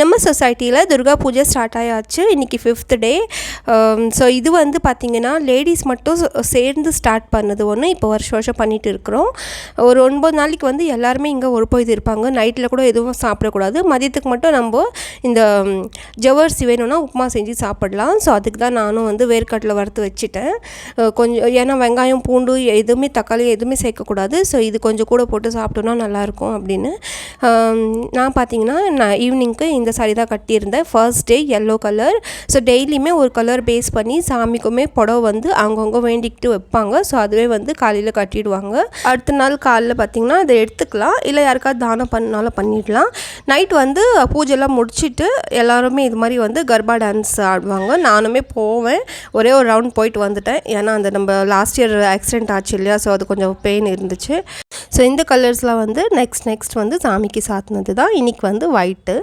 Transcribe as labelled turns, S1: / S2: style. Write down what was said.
S1: நம்ம சொசைட்டியில் துர்கா பூஜை ஸ்டார்ட் ஆயாச்சு. இன்றைக்கி 5th டே. ஸோ இது வந்து பார்த்திங்கன்னா லேடிஸ் மட்டும் சேர்ந்து ஸ்டார்ட் பண்ணது ஒன்று. இப்போ வருஷம் பண்ணிகிட்டு இருக்கிறோம். ஒரு 9 நாளைக்கு வந்து எல்லாருமே இங்கே ஒரு பொழுது இருப்பாங்க. நைட்டில் கூட எதுவும் சாப்பிடக்கூடாது. மதியத்துக்கு மட்டும் நம்ம இந்த ஜவ்வரிசி வேணும்னா உப்புமா செஞ்சு சாப்பிடலாம். ஸோ அதுக்கு தான் நானும் வந்து வேர்க்கடலை வறுத்து வச்சுட்டேன். கொஞ்சம் ஏன்னா வெங்காயம் பூண்டு எதுவுமே தக்காளி எதுவுமே சேர்க்கக்கூடாது. ஸோ இது கொஞ்சம் கூட போட்டு சாப்பிட்டோன்னா நல்லாயிருக்கும் அப்படின்னு. நான் பார்த்திங்கன்னா நான் ஈவினிங்க்கு இந்த சாரி தான் கட்டியிருந்தேன். First day yellow colour. So டெய்லியுமே ஒரு கலர் பேஸ் பண்ணி சாமிக்குமே புடவை வந்து அவங்கவுங்க வேண்டிக்கிட்டு வைப்பாங்க. ஸோ அதுவே வந்து காலையில் கட்டிடுவாங்க. அடுத்த நாள் காலையில் பார்த்திங்கன்னா அதை எடுத்துக்கலாம், இல்லை யாருக்காவது தானம் பண்ணாலும் பண்ணிடலாம். நைட் வந்து பூஜைலாம் முடிச்சுட்டு எல்லாருமே இது மாதிரி வந்து கர்பா டான்ஸ் ஆடுவாங்க. நானுமே போவேன். ஒரே ஒரு ரவுண்ட் போயிட்டு வந்துட்டேன். ஏன்னா அந்த நம்ம லாஸ்ட் இயர் ஆக்சிடென்ட் ஆச்சு இல்லையா, ஸோ அது கொஞ்சம் பெயின் இருந்துச்சு. ஸோ இந்த கலர்ஸ்லாம் வந்து நெக்ஸ்ட் வந்து சாமிக்கு சாத்தினது தான். இன்றைக்கி வந்து ஒயிட்டு.